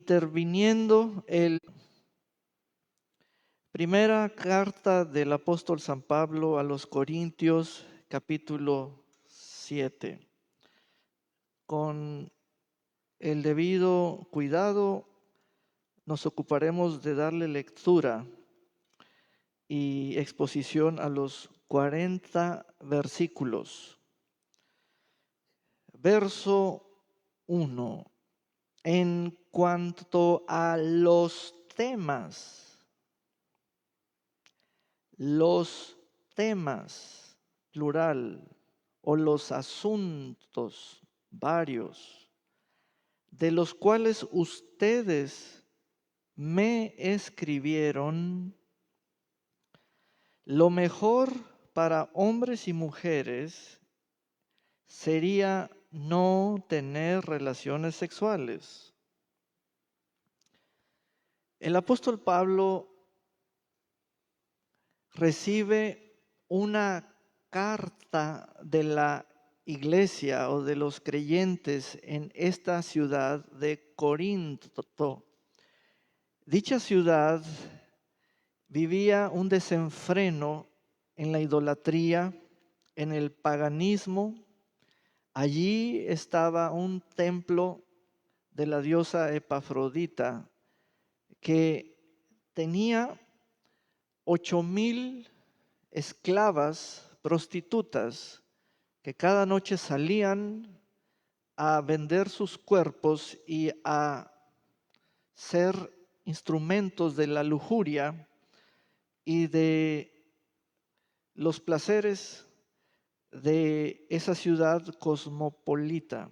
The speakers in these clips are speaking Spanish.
interviniendo el primera carta del apóstol San Pablo a los Corintios, capítulo 7. Con el debido cuidado nos ocuparemos de darle lectura y exposición a los 40 versículos. Verso 1. En cuanto a los temas, plural, o los asuntos, varios, de los cuales ustedes me escribieron, lo mejor para hombres y mujeres sería no tener relaciones sexuales. El apóstol Pablo recibe una carta de la iglesia o de los creyentes en esta ciudad de Corinto. Dicha ciudad vivía un desenfreno en la idolatría, en el paganismo. Allí estaba un templo de la diosa Epafrodita que tenía 8,000 esclavas prostitutas que cada noche salían a vender sus cuerpos y a ser instrumentos de la lujuria y de los placeres de esa ciudad cosmopolita.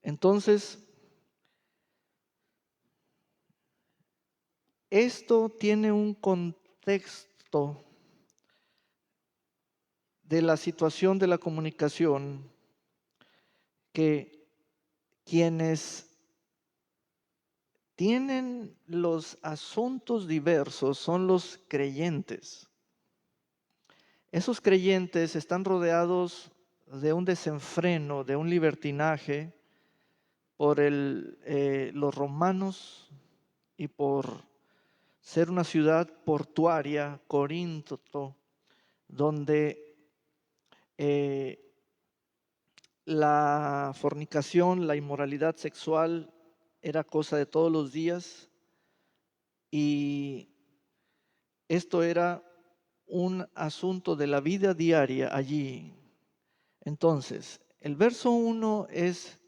Entonces, esto tiene un contexto de la situación de la comunicación que quienes tienen los asuntos diversos son los creyentes. Esos creyentes están rodeados de un desenfreno, de un libertinaje por los romanos y por ser una ciudad portuaria, Corinto, donde la fornicación, la inmoralidad sexual era cosa de todos los días y esto era un asunto de la vida diaria allí. Entonces, el verso 1 es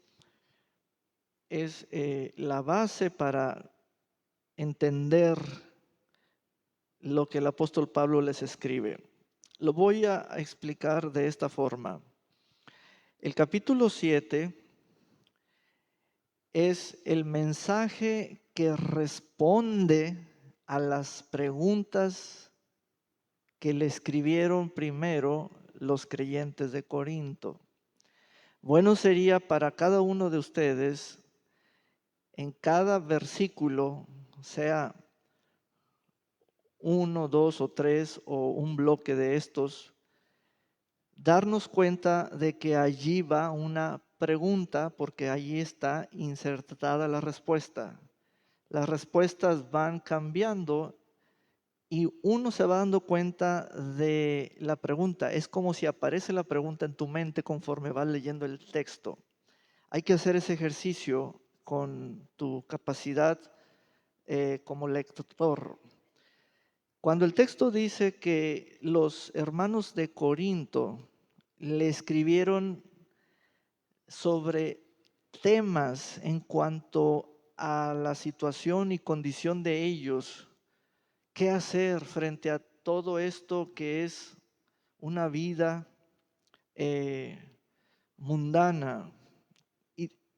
la base para entender lo que el apóstol Pablo les escribe. Lo voy a explicar de esta forma. El capítulo 7 es el mensaje que responde a las preguntas que le escribieron primero los creyentes de Corinto. Bueno sería para cada uno de ustedes, en cada versículo, sea 1, 2 o 3 o un bloque de estos, darnos cuenta de que allí va una pregunta porque allí está insertada la respuesta. Las respuestas van cambiando y uno se va dando cuenta de la pregunta. Es como si aparece la pregunta en tu mente conforme vas leyendo el texto. Hay que hacer ese ejercicio con tu capacidad como lector. Cuando el texto dice que los hermanos de Corinto le escribieron sobre temas en cuanto a la situación y condición de ellos, qué hacer frente a todo esto que es una vida mundana,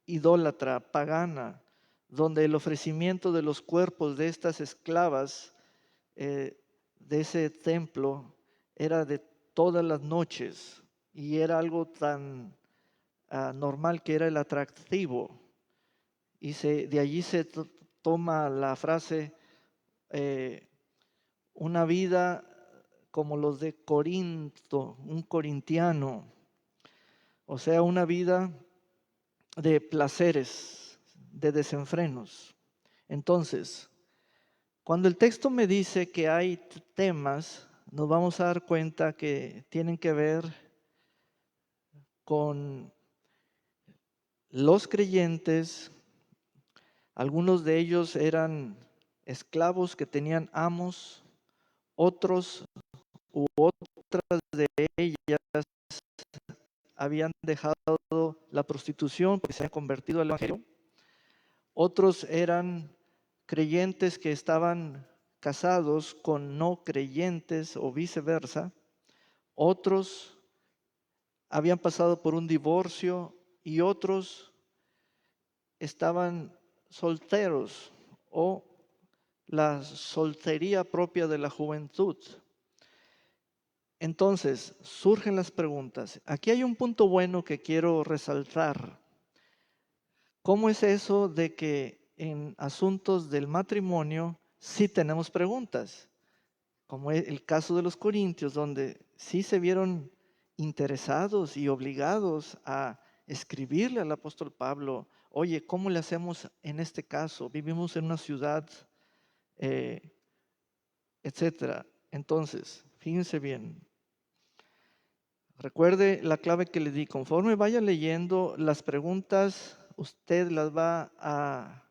idólatra, pagana, donde el ofrecimiento de los cuerpos de estas esclavas de ese templo era de todas las noches y era algo tan normal que era el atractivo. Y de allí se toma la frase una vida como los de Corinto, un corintiano, o sea, una vida de placeres, de desenfrenos. Entonces, cuando el texto me dice que hay temas, nos vamos a dar cuenta que tienen que ver con los creyentes. Algunos de ellos eran esclavos que tenían amos, otros u otras de ellas habían dejado la prostitución porque se habían convertido al evangelio. Otros eran creyentes que estaban casados con no creyentes o viceversa. Otros habían pasado por un divorcio y otros estaban solteros o la soltería propia de la juventud. Entonces, surgen las preguntas. Aquí hay un punto bueno que quiero resaltar. ¿Cómo es eso de que en asuntos del matrimonio sí tenemos preguntas? Como es el caso de los corintios, donde sí se vieron interesados y obligados a escribirle al apóstol Pablo, oye, ¿cómo le hacemos en este caso? Vivimos en una ciudad, etcétera. Entonces, fíjense bien. Recuerde la clave que le di. Conforme vaya leyendo las preguntas, usted las va a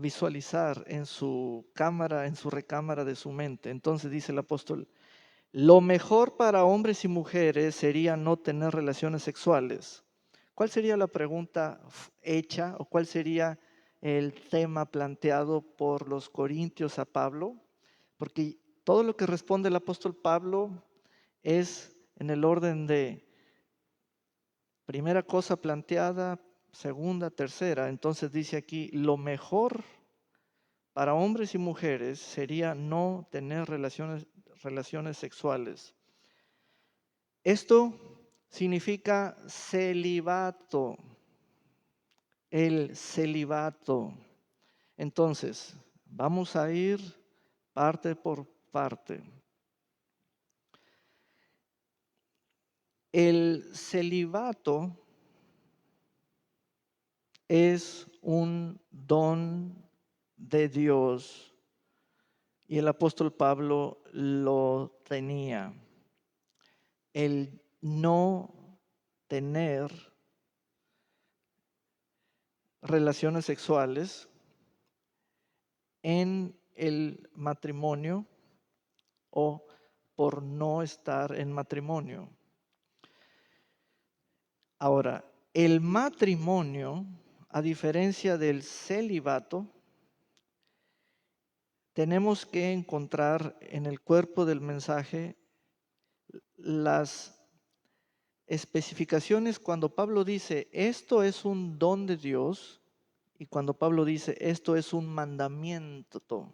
visualizar en su cámara, en su recámara de su mente. Entonces dice el apóstol, lo mejor para hombres y mujeres sería no tener relaciones sexuales. ¿Cuál sería la pregunta hecha o cuál sería el tema planteado por los corintios a Pablo? Porque todo lo que responde el apóstol Pablo es en el orden de primera cosa planteada, segunda, tercera. Entonces dice aquí, lo mejor para hombres y mujeres sería no tener relaciones sexuales. Esto significa celibato, el celibato. Entonces, vamos a ir parte por parte. El celibato es un don de Dios y el apóstol Pablo lo tenía. El no tener relaciones sexuales en el matrimonio o por no estar en matrimonio. Ahora, el matrimonio, a diferencia del celibato, tenemos que encontrar en el cuerpo del mensaje las especificaciones cuando Pablo dice esto es un don de Dios y cuando Pablo dice esto es un mandamiento.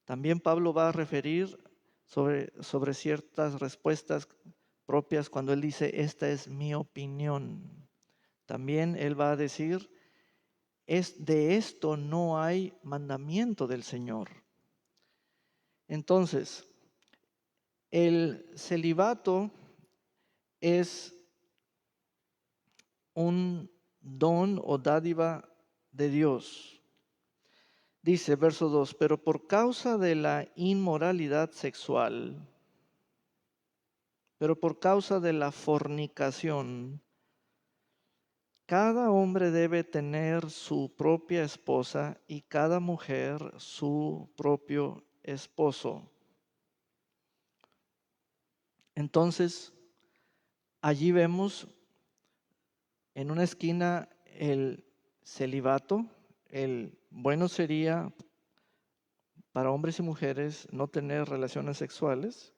También Pablo va a referir sobre ciertas respuestas propias cuando él dice esta es mi opinión. También él va a decir de esto no hay mandamiento del Señor. Entonces, el celibato es un don o dádiva de Dios. Dice verso 2, pero por causa de la inmoralidad sexual, pero por causa de la fornicación, cada hombre debe tener su propia esposa y cada mujer su propio esposo. Entonces, allí vemos en una esquina el celibato. El bueno sería para hombres y mujeres no tener relaciones sexuales,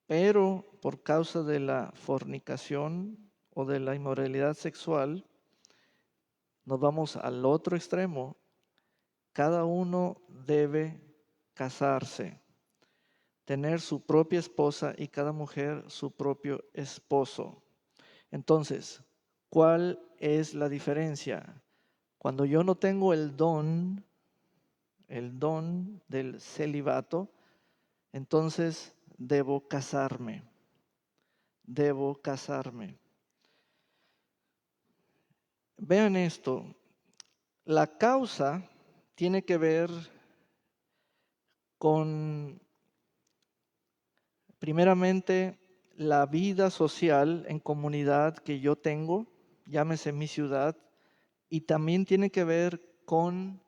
pero por causa de la fornicación o de la inmoralidad sexual, nos vamos al otro extremo. Cada uno debe casarse, tener su propia esposa y cada mujer su propio esposo. Entonces, ¿cuál es la diferencia? Cuando yo no tengo el don del celibato, entonces debo casarme. Debo casarme. Vean esto, la causa tiene que ver con, primeramente, la vida social en comunidad que yo tengo, llámese mi ciudad, y también tiene que ver con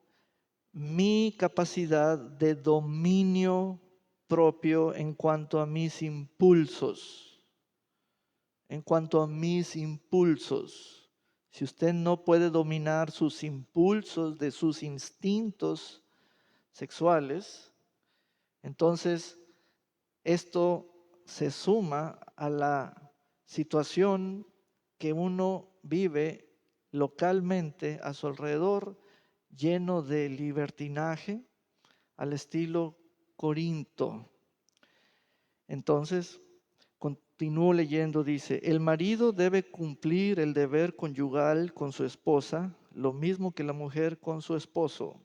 mi capacidad de dominio propio en cuanto a mis impulsos. En cuanto a mis impulsos. Si usted no puede dominar sus impulsos de sus instintos sexuales, entonces esto se suma a la situación que uno vive localmente a su alrededor, lleno de libertinaje al estilo Corinto. Entonces, continúo leyendo, dice, el marido debe cumplir el deber conyugal con su esposa, lo mismo que la mujer con su esposo.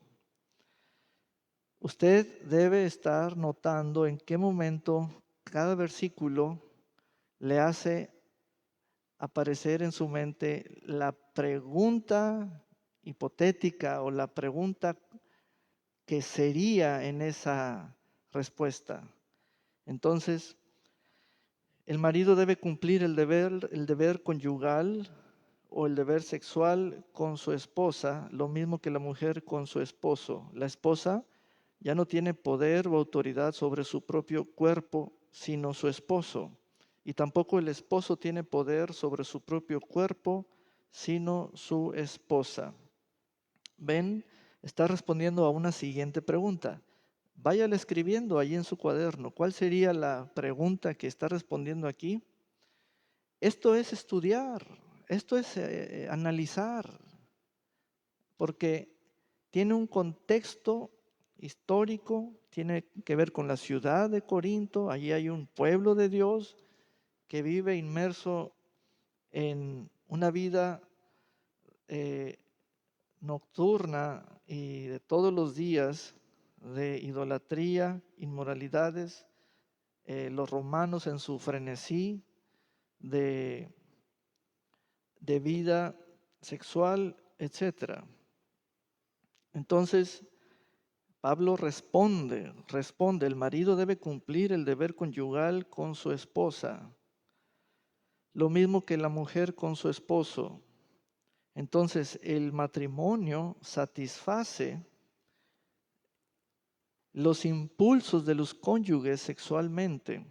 Usted debe estar notando en qué momento cada versículo le hace aparecer en su mente la pregunta hipotética o la pregunta que sería en esa respuesta. Entonces, el marido debe cumplir el deber conyugal o el deber sexual con su esposa, lo mismo que la mujer con su esposo. La esposa ya no tiene poder o autoridad sobre su propio cuerpo, sino su esposo. Y tampoco el esposo tiene poder sobre su propio cuerpo, sino su esposa. ¿Ven? Está respondiendo a una siguiente pregunta. Váyale escribiendo ahí en su cuaderno. ¿Cuál sería la pregunta que está respondiendo aquí? Esto es estudiar, esto es analizar, porque tiene un contexto histórico, tiene que ver con la ciudad de Corinto. Allí hay un pueblo de Dios que vive inmerso en una vida nocturna y de todos los días de idolatría, inmoralidades, los romanos en su frenesí de vida sexual, etc. Entonces, Pablo responde, el marido debe cumplir el deber conyugal con su esposa, lo mismo que la mujer con su esposo. Entonces, el matrimonio satisface los impulsos de los cónyuges sexualmente.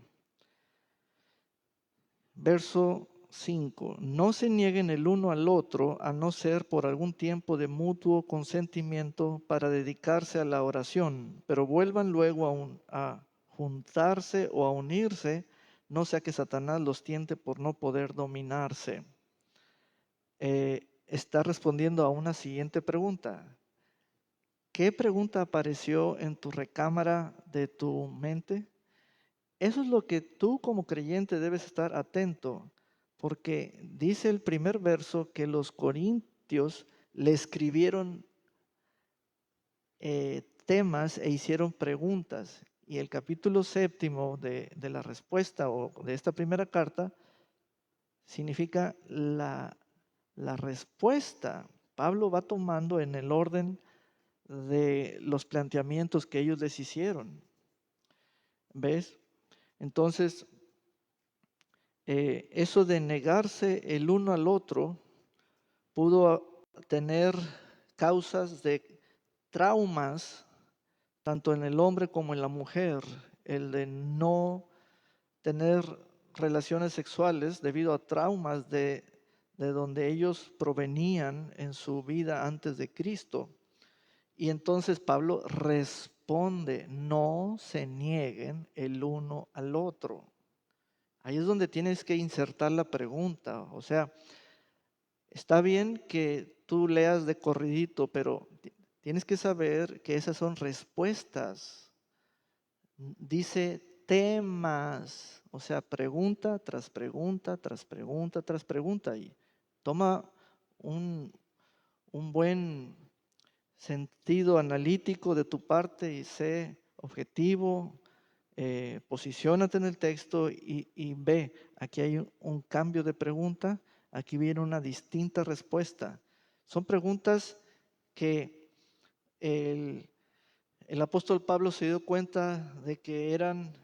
Verso 5. No se nieguen el uno al otro, a no ser por algún tiempo de mutuo consentimiento para dedicarse a la oración, pero vuelvan luego a juntarse o a unirse, no sea que Satanás los tiente por no poder dominarse. Está respondiendo a una siguiente pregunta. ¿Qué pregunta apareció en tu recámara de tu mente? Eso es lo que tú como creyente debes estar atento, porque dice el primer verso que los corintios le escribieron temas e hicieron preguntas. Y el capítulo 7 de la respuesta o de esta primera carta significa la respuesta. Pablo va tomando en el orden de los planteamientos que ellos les hicieron. ¿Ves? Entonces, eso de negarse el uno al otro pudo tener causas de traumas, tanto en el hombre como en la mujer, el de no tener relaciones sexuales debido a traumas de donde ellos provenían en su vida antes de Cristo. Y entonces Pablo responde, no se nieguen el uno al otro. Ahí es donde tienes que insertar la pregunta. O sea, está bien que tú leas de corridito, pero tienes que saber que esas son respuestas. Dice temas, o sea, pregunta tras pregunta, tras pregunta, tras pregunta. Y toma un buen sentido analítico de tu parte y sé objetivo, posiciónate en el texto y ve, aquí hay un cambio de pregunta, aquí viene una distinta respuesta. Son preguntas que el apóstol Pablo se dio cuenta de que eran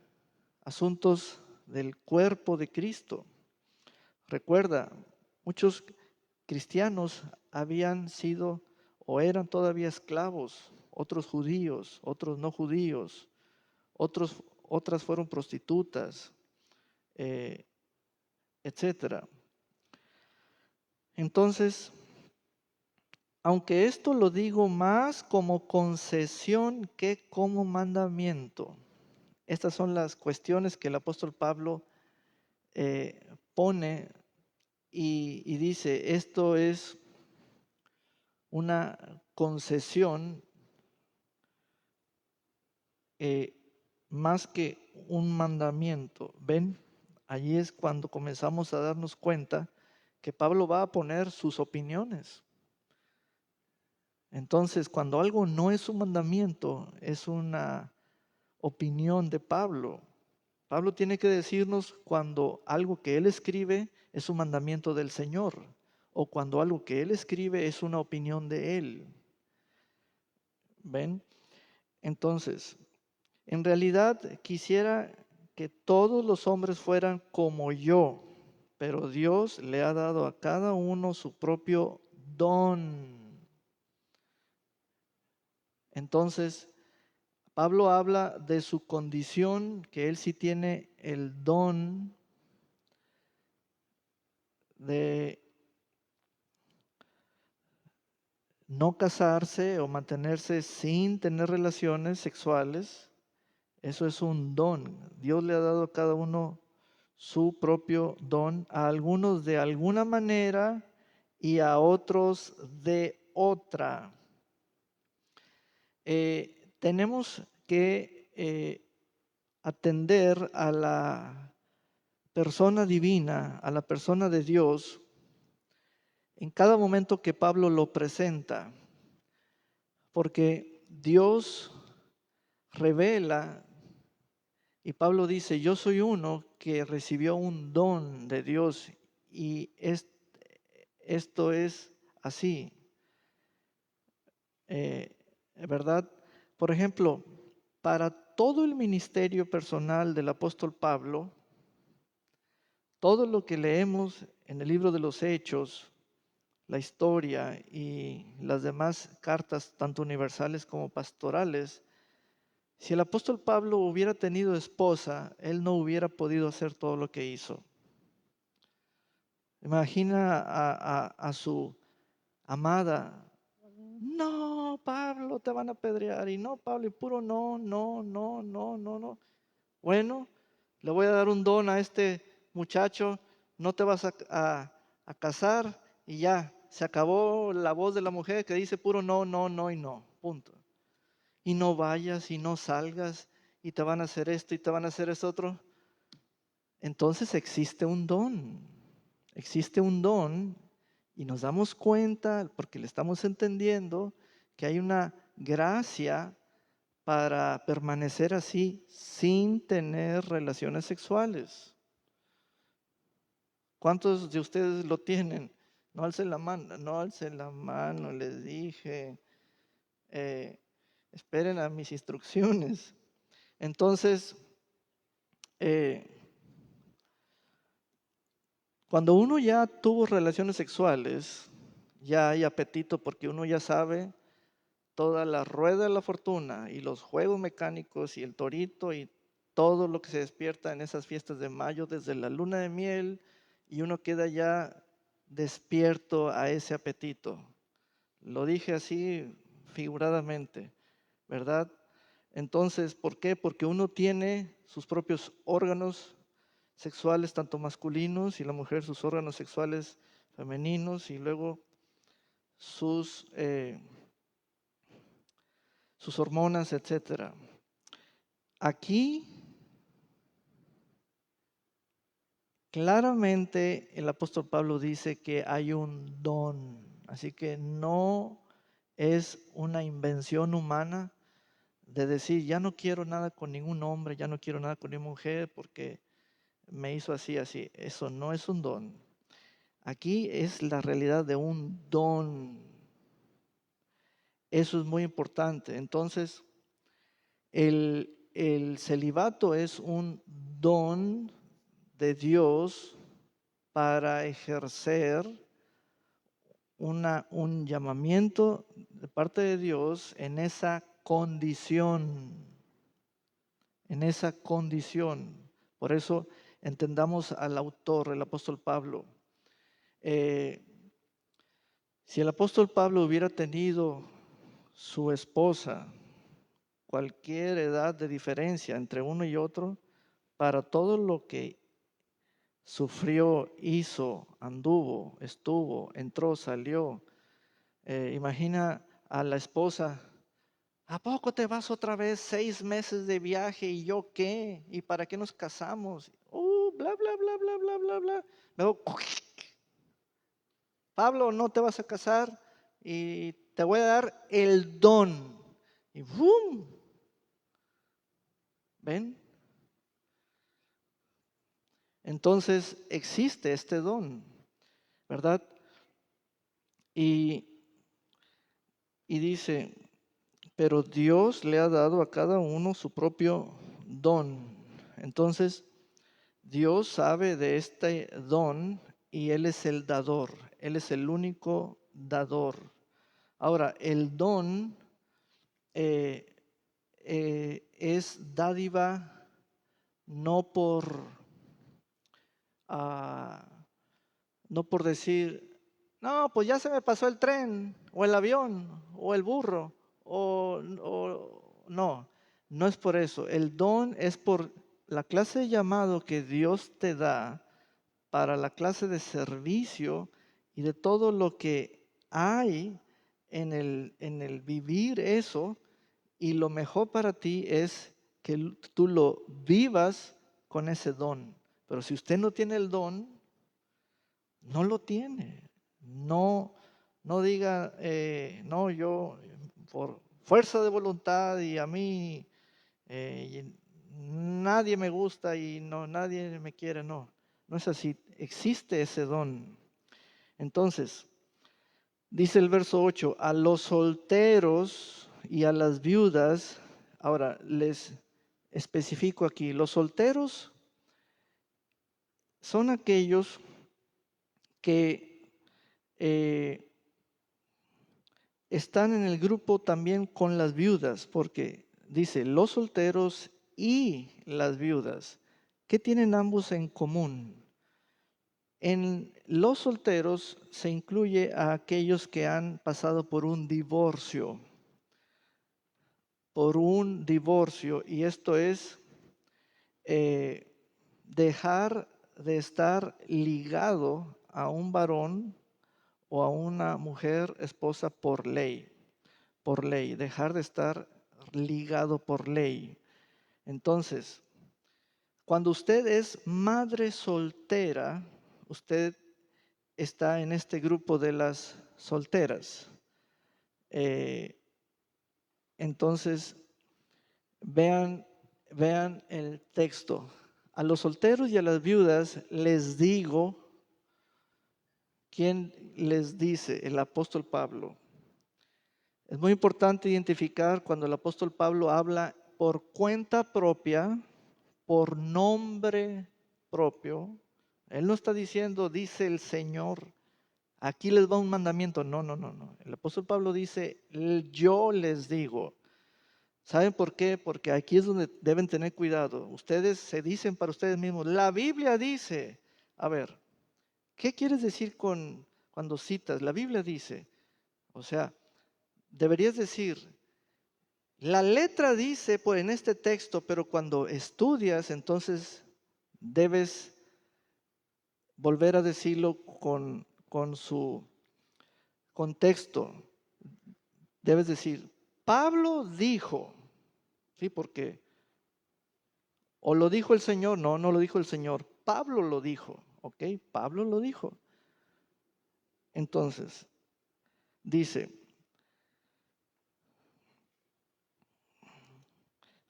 asuntos del cuerpo de Cristo. Recuerda, muchos cristianos habían sido o eran todavía esclavos, otros judíos, otros no judíos, otras fueron prostitutas, etcétera. Entonces, aunque esto lo digo más como concesión que como mandamiento, estas son las cuestiones que el apóstol Pablo pone y dice, esto es una concesión más que un mandamiento. ¿Ven? Allí es cuando comenzamos a darnos cuenta que Pablo va a poner sus opiniones. Entonces, cuando algo no es un mandamiento, es una opinión de Pablo. Pablo tiene que decirnos cuando algo que él escribe es un mandamiento del Señor o cuando algo que él escribe es una opinión de él. ¿Ven? Entonces, en realidad quisiera que todos los hombres fueran como yo, pero Dios le ha dado a cada uno su propio don. Entonces, Pablo habla de su condición, que él sí tiene el don de no casarse o mantenerse sin tener relaciones sexuales. Eso es un don. Dios le ha dado a cada uno su propio don, a algunos de alguna manera y a otros de otra. Tenemos que atender a la persona divina, a la persona de Dios, en cada momento que Pablo lo presenta, porque Dios revela, y Pablo dice, yo soy uno que recibió un don de Dios y esto es así, ¿verdad? Por ejemplo, para todo el ministerio personal del apóstol Pablo, todo lo que leemos en el libro de los Hechos, la historia y las demás cartas, tanto universales como pastorales, si el apóstol Pablo hubiera tenido esposa, él no hubiera podido hacer todo lo que hizo. Imagina a su amada. No, Pablo, te van a apedrear. Y no, Pablo, y puro no, no, no, no, no, no. Bueno, le voy a dar un don a este muchacho, no te vas a casar y ya, se acabó la voz de la mujer que dice puro no, no, no y no, punto. Y no vayas y no salgas y te van a hacer esto y te van a hacer eso otro. Entonces existe un don y nos damos cuenta porque le estamos entendiendo que hay una gracia para permanecer así sin tener relaciones sexuales. ¿Cuántos de ustedes lo tienen? No alcen la mano, les dije. Esperen a mis instrucciones. Entonces, cuando uno ya tuvo relaciones sexuales, ya hay apetito porque uno ya sabe toda la rueda de la fortuna y los juegos mecánicos y el torito y todo lo que se despierta en esas fiestas de mayo desde la luna de miel y uno queda ya despierto a ese apetito. Lo dije así figuradamente, ¿verdad? Entonces, ¿por qué? Porque uno tiene sus propios órganos sexuales, tanto masculinos, y la mujer sus órganos sexuales femeninos, y luego sus hormonas, etcétera. Aquí, claramente, el apóstol Pablo dice que hay un don, así que no es una invención humana de decir, ya no quiero nada con ningún hombre, ya no quiero nada con ninguna mujer porque me hizo así, así. Eso no es un don. Aquí es la realidad de un don. Eso es muy importante. Entonces, el celibato es un don de Dios para ejercer un llamamiento de parte de Dios en esa condición, en esa condición. Por eso entendamos al autor, el apóstol Pablo. Si el apóstol Pablo hubiera tenido su esposa, cualquier edad de diferencia entre uno y otro, para todo lo que sufrió, hizo, anduvo, estuvo, entró, salió. Imagina a la esposa, ¿a poco te vas otra vez 6 meses de viaje y yo qué? ¿Y para qué nos casamos? Bla, bla, bla, bla, bla, bla, bla. Luego, Pablo, no te vas a casar y te voy a dar el don. Y ¡boom! ¿Ven? Entonces existe este don, ¿verdad? Y dice, pero Dios le ha dado a cada uno su propio don. Entonces, Dios sabe de este don y Él es el dador. Él es el único dador. Ahora, el don es dádiva no ah, no por decir, no, pues ya se me pasó el tren, o el avión, o el burro, no, no es por eso. El don es por la clase de llamado que Dios te da para la clase de servicio y de todo lo que hay en el vivir eso. Y lo mejor para ti es que tú lo vivas con ese don. Pero si usted no tiene el don, no lo tiene. No, no diga, no, yo por fuerza de voluntad y a mí nadie me gusta y no, nadie me quiere. No, no es así. Existe ese don. Entonces, dice el verso 8, a los solteros y a las viudas, ahora les especifico aquí, los solteros son aquellos que están en el grupo también con las viudas, porque dice los solteros y las viudas. ¿Qué tienen ambos en común? En los solteros se incluye a aquellos que han pasado por un divorcio, y esto es dejar de estar ligado a un varón o a una mujer esposa por ley, dejar de estar ligado por ley. Entonces, cuando usted es madre soltera, usted está en este grupo de las solteras. Entonces, vean el texto. A los solteros y a las viudas les digo, ¿quién les dice? El apóstol Pablo. Es muy importante identificar cuando el apóstol Pablo habla por cuenta propia, por nombre propio. Él no está diciendo, dice el Señor, aquí les va un mandamiento. No, no, no, no. El apóstol Pablo dice, yo les digo. ¿Saben por qué? Porque aquí es donde deben tener cuidado. Ustedes se dicen para ustedes mismos, la Biblia dice, a ver, ¿qué quieres decir cuando citas? La Biblia dice, o sea, deberías decir, la letra dice pues, en este texto, pero cuando estudias, entonces debes volver a decirlo con su contexto. Debes decir, Pablo dijo, ¿sí? Porque o lo dijo el Señor, no, no lo dijo el Señor, Pablo lo dijo, ¿ok? Pablo lo dijo. Entonces, dice,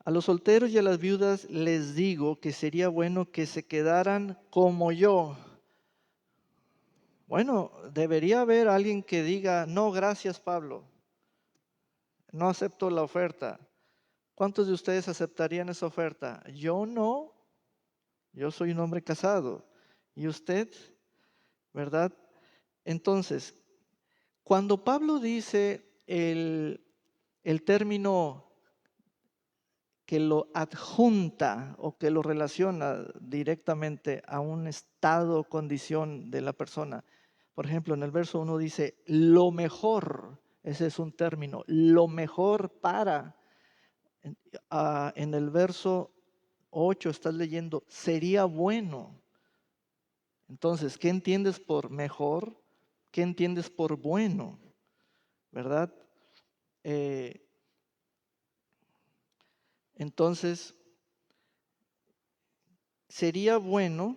a los solteros y a las viudas les digo que sería bueno que se quedaran como yo. Bueno, debería haber alguien que diga, no, gracias Pablo. no acepto la oferta. ¿Cuántos de ustedes aceptarían esa oferta? Yo no, yo soy un hombre casado. ¿Y usted? ¿Verdad? Entonces, cuando Pablo dice el término que lo adjunta o que lo relaciona directamente a un estado o condición de la persona. Por ejemplo, en el verso 1 dice, lo mejor, ese es un término, lo mejor para. En el verso 8 estás leyendo, sería bueno. Entonces, ¿qué entiendes por mejor? ¿Qué entiendes por bueno? ¿Verdad? Entonces, sería bueno.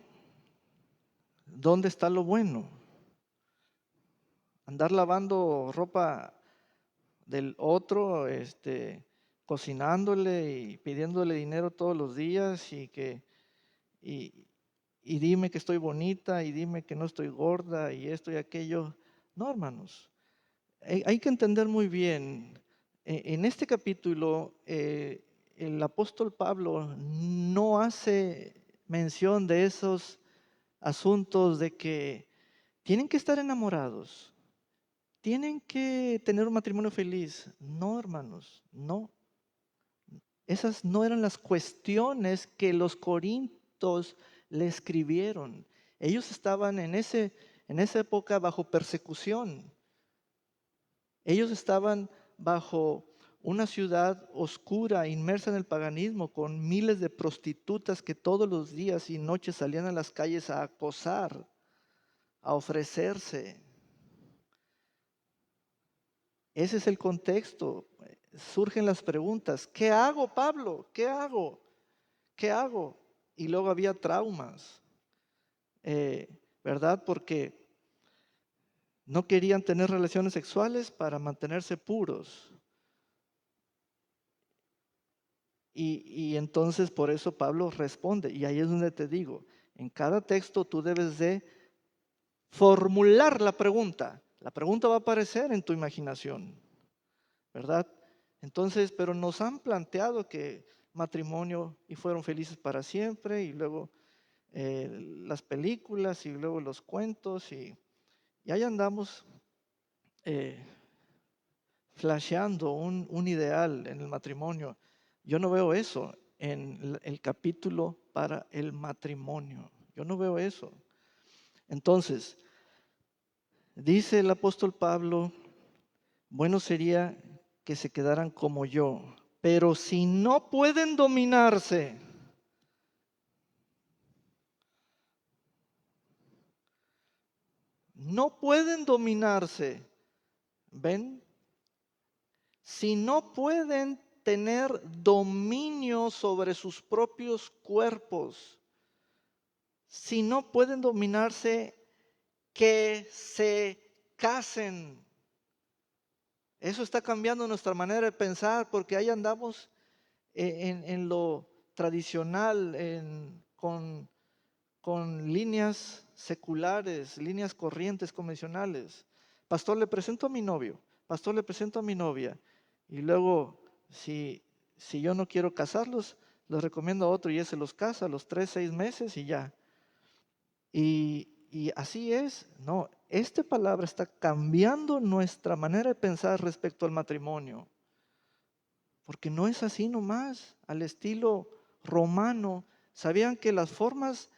¿Dónde está lo bueno? Andar lavando ropa del otro, cocinándole y pidiéndole dinero todos los días y, y dime que estoy bonita y dime que no estoy gorda y esto y aquello. No, hermanos, hay que entender muy bien. En este capítulo, el apóstol Pablo no hace mención de esos asuntos de que tienen que estar enamorados, tienen que tener un matrimonio feliz. No, hermanos, no. Esas no eran las cuestiones que los corintios le escribieron. Ellos estaban en esa época bajo persecución. Ellos estaban bajo una ciudad oscura, inmersa en el paganismo, con miles de prostitutas que todos los días y noches salían a las calles a acosar, a ofrecerse. Ese es el contexto. Surgen las preguntas. ¿Qué hago, Pablo? ¿Qué hago? ¿Qué hago? Y luego había traumas, ¿verdad? Porque no querían tener relaciones sexuales para mantenerse puros. Y entonces por eso Pablo responde. Y ahí es donde te digo, en cada texto tú debes de formular la pregunta. La pregunta va a aparecer en tu imaginación, ¿verdad? Entonces, pero nos han planteado que matrimonio y fueron felices para siempre y luego las películas y luego los cuentos y ahí andamos eh, flasheando un ideal en el matrimonio. Yo no veo eso en el capítulo para el matrimonio. Yo no veo eso. Entonces, dice el apóstol Pablo, bueno sería que se quedaran como yo, pero si no pueden dominarse, no pueden dominarse, ¿ven? Si no pueden tener dominio sobre sus propios cuerpos, si no pueden dominarse, que se casen. Eso está cambiando nuestra manera de pensar porque ahí andamos en lo tradicional, con líneas seculares, líneas corrientes, convencionales. Pastor, le presento a mi novio. Pastor, le presento a mi novia. Y luego, si yo no quiero casarlos, les recomiendo a otro y ese los casa a los 3, 6 meses y ya. Y así es. No, esta palabra está cambiando nuestra manera de pensar respecto al matrimonio. Porque no es así nomás, al estilo romano. ¿Sabían que las formas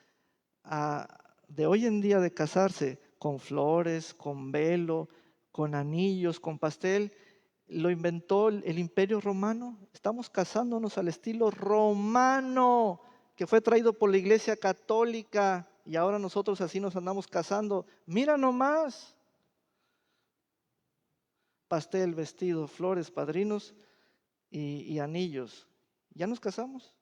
de hoy en día de casarse con flores, con velo, con anillos, con pastel, lo inventó el Imperio Romano? Estamos casándonos al estilo romano, que fue traído por la Iglesia Católica y ahora nosotros así nos andamos casando. Mira nomás, pastel, vestido, flores, padrinos y anillos. ¿Ya nos casamos?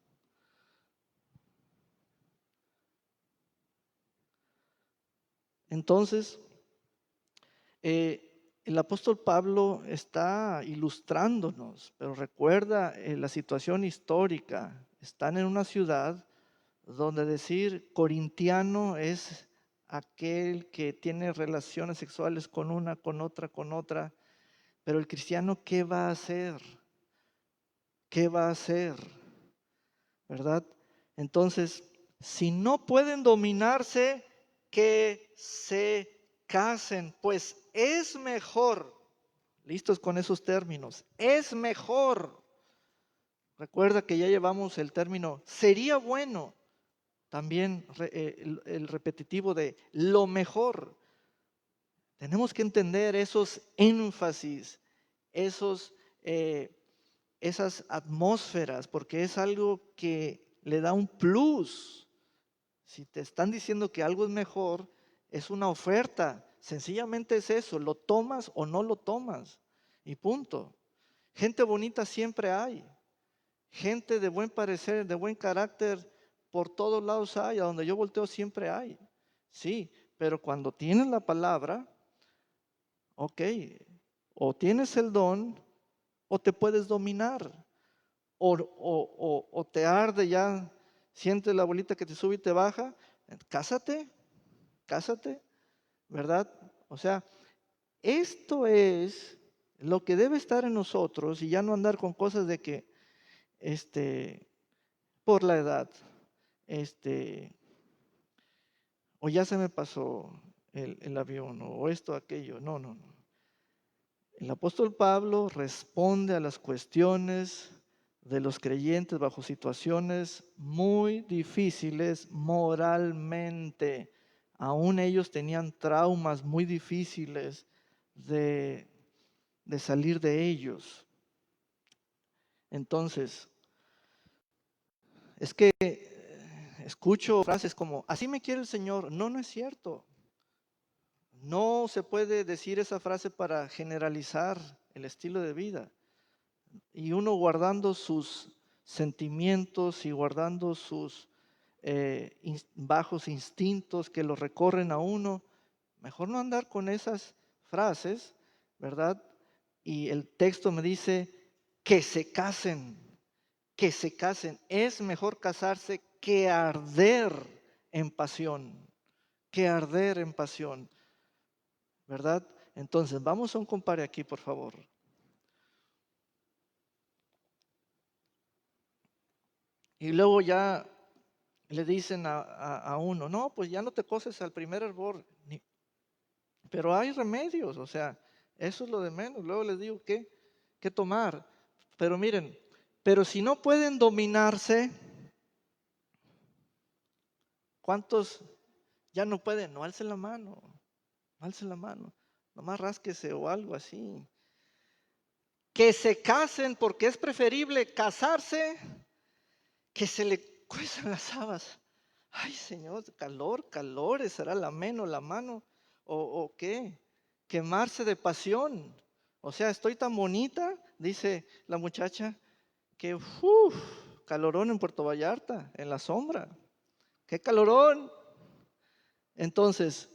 Entonces, el apóstol Pablo está ilustrándonos, pero recuerda la situación histórica. Están en una ciudad donde decir corintiano es aquel que tiene relaciones sexuales con una, con otra, con otra. Pero el cristiano, ¿qué va a hacer? ¿Qué va a hacer? ¿Verdad? Entonces, si no pueden dominarse, que se casen, pues es mejor. Listos con esos términos. Es mejor. Recuerda que ya llevamos el término, sería bueno. También el repetitivo de lo mejor. Tenemos que entender esos énfasis, esos, esas atmósferas, porque es algo que le da un plus. Si te están diciendo que algo es mejor, es una oferta. Sencillamente es eso, lo tomas o no lo tomas. Y punto. Gente bonita siempre hay. Gente de buen parecer, de buen carácter, por todos lados hay. A donde yo volteo siempre hay. Sí, pero cuando tienes la palabra, ok, o tienes el don o te puedes dominar. O te arde ya, sientes la bolita que te sube y te baja. Cásate, cásate, ¿verdad? O sea, esto es lo que debe estar en nosotros y ya no andar con cosas de que, por la edad, o ya se me pasó el avión, o esto, aquello. No, no, no. El apóstol Pablo responde a las cuestiones de los creyentes bajo situaciones muy difíciles moralmente. Aún ellos tenían traumas muy difíciles de salir de ellos. Entonces, es que escucho frases como, así me quiere el Señor. No, no es cierto. No se puede decir esa frase para generalizar el estilo de vida. Y uno guardando sus sentimientos y guardando sus bajos instintos que lo recorren a uno, mejor no andar con esas frases, ¿verdad? Y el texto me dice que se casen, que se casen. Es mejor casarse que arder en pasión, que arder en pasión, ¿verdad? Entonces, vamos a un compare aquí, por favor. Y luego ya le dicen a uno, no, pues ya no te coses al primer hervor. Pero hay remedios, o sea, eso es lo de menos. Luego les digo qué tomar. Pero miren, pero si no pueden dominarse, ¿cuántos ya no pueden? No alcen la mano, no alcen la mano. Nomás rásquese o algo así. Que se casen porque es preferible casarse que se le cuezan las habas. Ay, Señor, calor, calores, será la mano, o qué, quemarse de pasión. O sea, estoy tan bonita, dice la muchacha, que calorón en Puerto Vallarta, en la sombra. ¡Qué calorón! Entonces,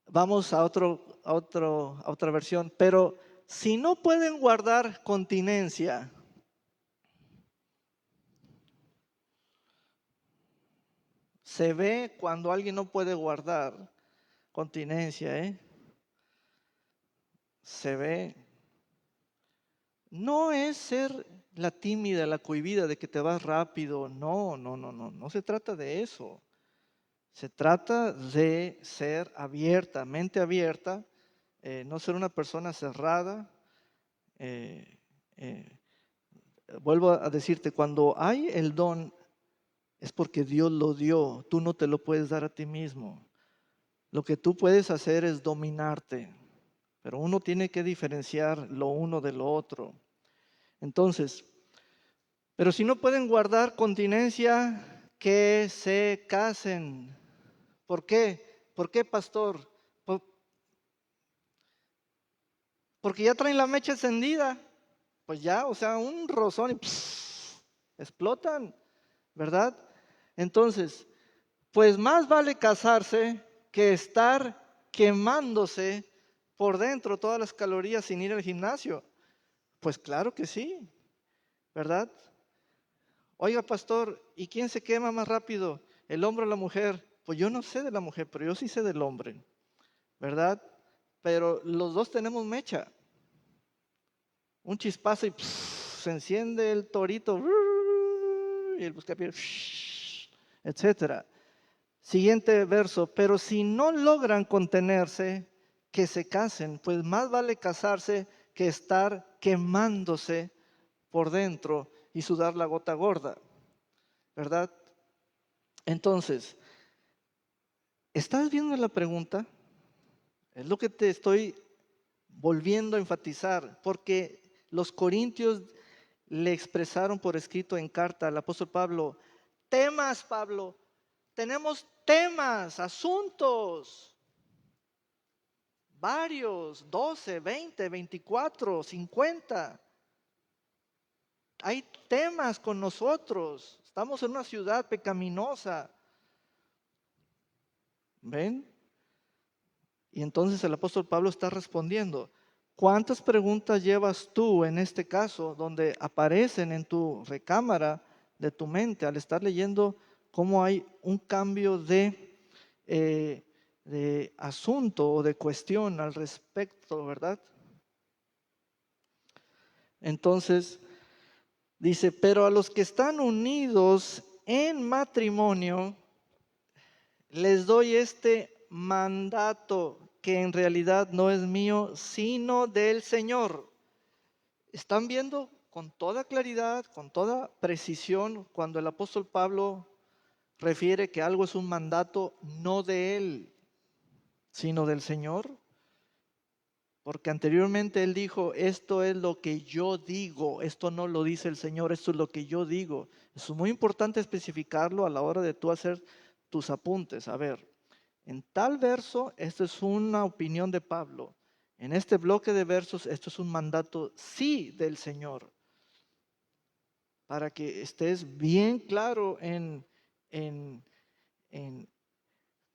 vamos a otra versión. Pero si no pueden guardar continencia, se ve cuando alguien no puede guardar continencia, ¿eh? Se ve. No es ser la tímida, la cohibida de que te vas rápido. No, no, no, no. No se trata de eso. Se trata de ser abierta, mente abierta, no ser una persona cerrada. Eh, eh, Vuelvo a decirte, cuando hay el don es porque Dios lo dio. Tú no te lo puedes dar a ti mismo. Lo que tú puedes hacer es dominarte, pero uno tiene que diferenciar lo uno de lo otro. Entonces, pero si no pueden guardar continencia, que se casen. ¿Por qué? ¿Por qué, pastor? Porque ya traen la mecha encendida. Pues ya, o sea, un rozón y explotan, ¿verdad? Entonces, pues más vale casarse que estar quemándose por dentro todas las calorías sin ir al gimnasio. Pues claro que sí, ¿verdad? Oiga, pastor, ¿y quién se quema más rápido? ¿El hombre o la mujer? Pues yo no sé de la mujer, pero yo sí sé del hombre, ¿verdad? Pero los dos tenemos mecha. un chispazo y se enciende el torito y el buscapiés, etcétera. Siguiente verso, pero si no logran contenerse, que se casen, pues más vale casarse que estar quemándose por dentro y sudar la gota gorda, ¿verdad? Entonces, ¿estás viendo la pregunta? Es lo que te estoy volviendo a enfatizar, porque los corintios le expresaron por escrito en carta al apóstol Pablo, temas, Pablo, tenemos temas, asuntos, varios, 12, 20, 24, 50. Hay temas con nosotros, estamos en una ciudad pecaminosa. ¿Ven? Y entonces el apóstol Pablo está respondiendo, ¿cuántas preguntas llevas tú en este caso donde aparecen en tu recámara de tu mente al estar leyendo cómo hay un cambio de asunto o de cuestión al respecto, ¿verdad? Entonces dice, pero a los que están unidos en matrimonio, les doy este mandato que en realidad no es mío, sino del Señor. ¿Están viendo con toda claridad, con toda precisión, cuando el apóstol Pablo refiere que algo es un mandato no de él, sino del Señor? Porque anteriormente él dijo, esto es lo que yo digo, esto no lo dice el Señor, esto es lo que yo digo. Es muy importante especificarlo a la hora de tú hacer tus apuntes. A ver, en tal verso, esto es una opinión de Pablo. En este bloque de versos, esto es un mandato sí del Señor. Para que estés bien claro en, en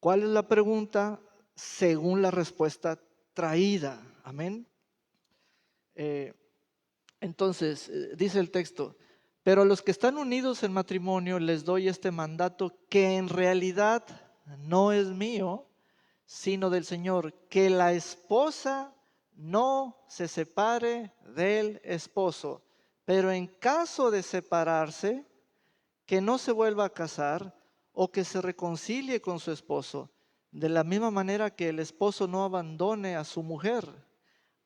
cuál es la pregunta según la respuesta traída. Amén. Eh, entonces, dice el texto, pero a los que están unidos en matrimonio les doy este mandato que en realidad no es mío, sino del Señor, que la esposa no se separe del esposo, pero en caso de separarse, que no se vuelva a casar o que se reconcilie con su esposo, de la misma manera que el esposo no abandone a su mujer.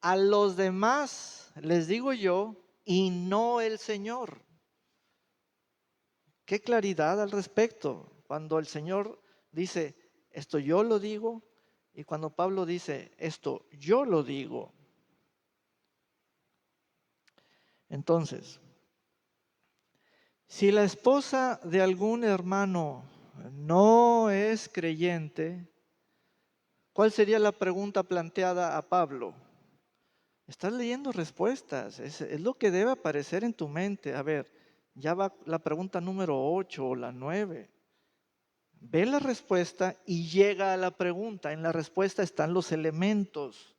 A los demás les digo yo, y no el Señor. Qué claridad al respecto. Cuando el Señor dice, esto yo lo digo, y cuando Pablo dice, esto yo lo digo. Entonces, si la esposa de algún hermano no es creyente, ¿cuál sería la pregunta planteada a Pablo? Estás leyendo respuestas, es lo que debe aparecer en tu mente. A ver, ya va la pregunta número 8 o la 9. Ve la respuesta y llega a la pregunta. En la respuesta están los elementos.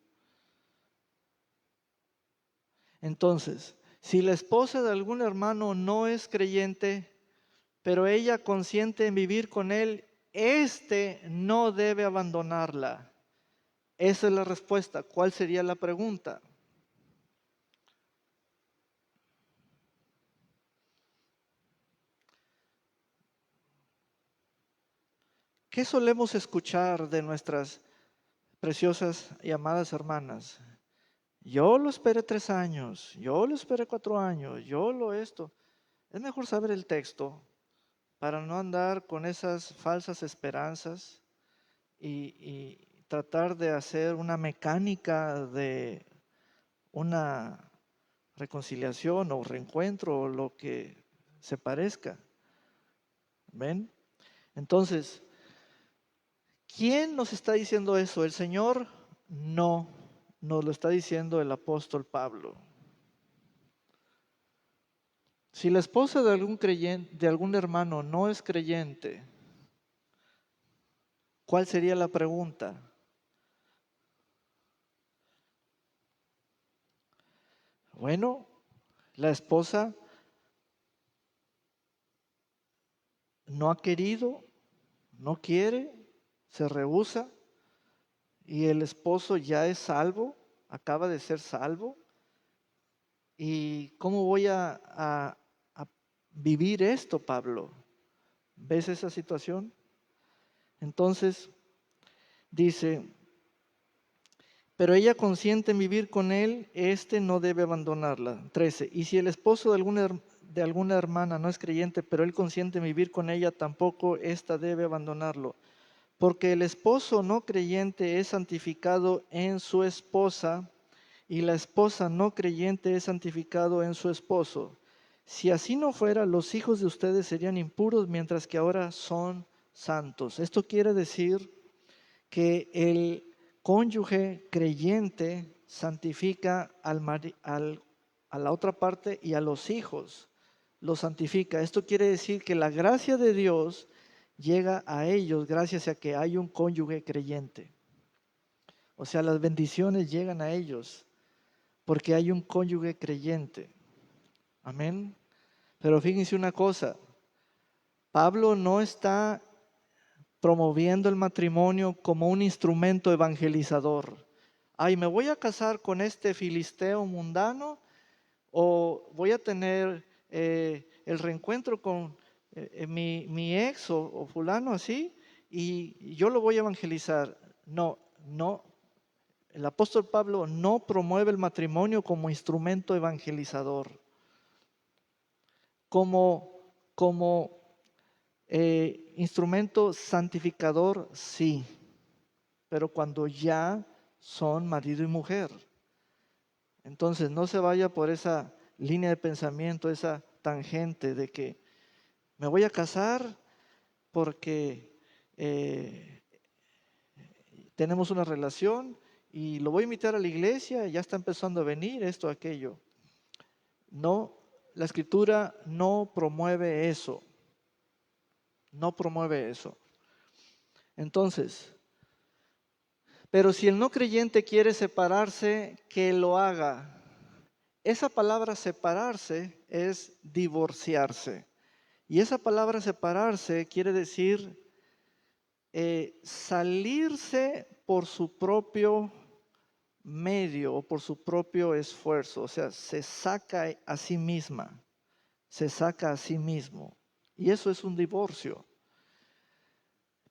Entonces, si la esposa de algún hermano no es creyente, pero ella consiente en vivir con él, éste no debe abandonarla. Esa es la respuesta. ¿Cuál sería la pregunta? ¿Qué solemos escuchar de nuestras preciosas y amadas hermanas? Yo lo esperé 3 años, yo lo esperé 4 años, yo lo esto. Es mejor saber el texto para no andar con esas falsas esperanzas y tratar de hacer una mecánica de una reconciliación o reencuentro o lo que se parezca. ¿Ven? Entonces, ¿quién nos está diciendo eso? ¿El Señor? No, nos lo está diciendo el apóstol Pablo. Si la esposa de algún creyente, de algún hermano no es creyente, ¿cuál sería la pregunta? Bueno, la esposa no ha querido, no quiere, se rehúsa y el esposo ya es salvo, acaba de ser salvo. ¿Y cómo voy a vivir esto, Pablo? ¿Ves esa situación? Entonces dice, pero ella consiente en vivir con él, éste no debe abandonarla. 13. Y si el esposo de alguna hermana no es creyente, pero él consiente en vivir con ella, tampoco ésta debe abandonarlo. Porque el esposo no creyente es santificado en su esposa, y la esposa no creyente es santificado en su esposo. Si así no fuera, los hijos de ustedes serían impuros, mientras que ahora son santos. Esto quiere decir que el cónyuge creyente santifica a la otra parte y a los hijos los santifica. Esto quiere decir que la gracia de Dios llega a ellos gracias a que hay un cónyuge creyente. O sea, las bendiciones llegan a ellos porque hay un cónyuge creyente. Amén. Pero fíjense una cosa, Pablo no está promoviendo el matrimonio como un instrumento evangelizador. Ay, me voy a casar con este filisteo mundano o voy a tener el reencuentro con mi ex o fulano así y yo lo voy a evangelizar. No, no. El apóstol Pablo no promueve el matrimonio como instrumento evangelizador, como instrumento santificador, sí, pero cuando ya son marido y mujer. Entonces no se vaya por esa línea de pensamiento, esa tangente de que me voy a casar porque tenemos una relación y lo voy a invitar a la iglesia, ya está empezando a venir esto, aquello. No, la escritura no promueve eso, no promueve eso. Entonces, pero si el no creyente quiere separarse, que lo haga. Esa palabra separarse es divorciarse. Y esa palabra separarse quiere decir salirse por su propio medio o por su propio esfuerzo. O sea, se saca a sí misma, se saca a sí mismo. Y eso es un divorcio.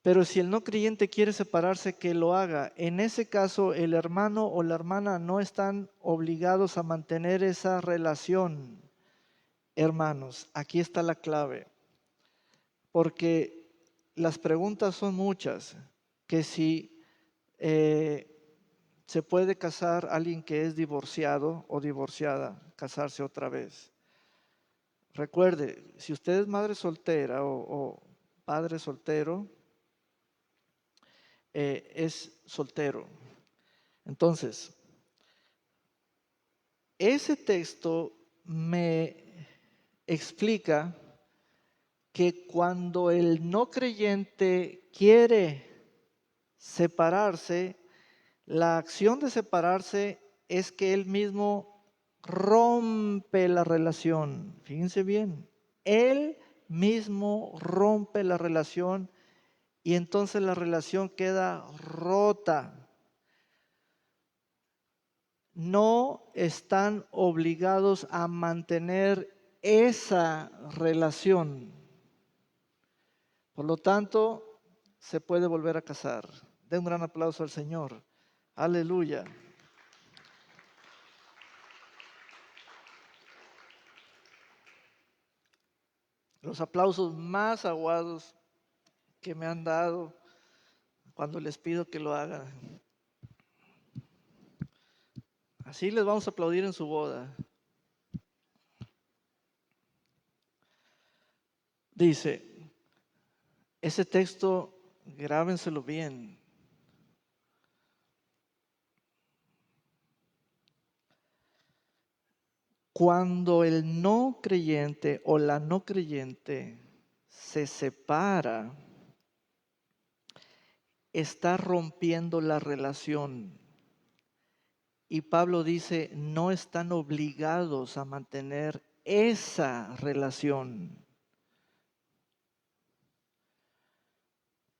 Pero si el no creyente quiere separarse, que lo haga. En ese caso, el hermano o la hermana no están obligados a mantener esa relación. Hermanos, aquí está la clave. Porque las preguntas son muchas. Que si se puede casar alguien que es divorciado o divorciada, casarse otra vez. Recuerde, si usted es madre soltera o padre soltero, es soltero. Entonces, ese texto me explica que cuando el no creyente quiere separarse, la acción de separarse es que él mismo rompe la relación. Fíjense bien, él mismo rompe la relación y entonces la relación queda rota. No están obligados a mantener esa relación. Por lo tanto, se puede volver a casar. Den un gran aplauso al Señor. Aleluya. Los aplausos más aguados que me han dado cuando les pido que lo hagan. Así les vamos a aplaudir en su boda. Dice, ese texto, grábenselo bien. Cuando el no creyente o la no creyente se separa, está rompiendo la relación. Y Pablo dice, no están obligados a mantener esa relación.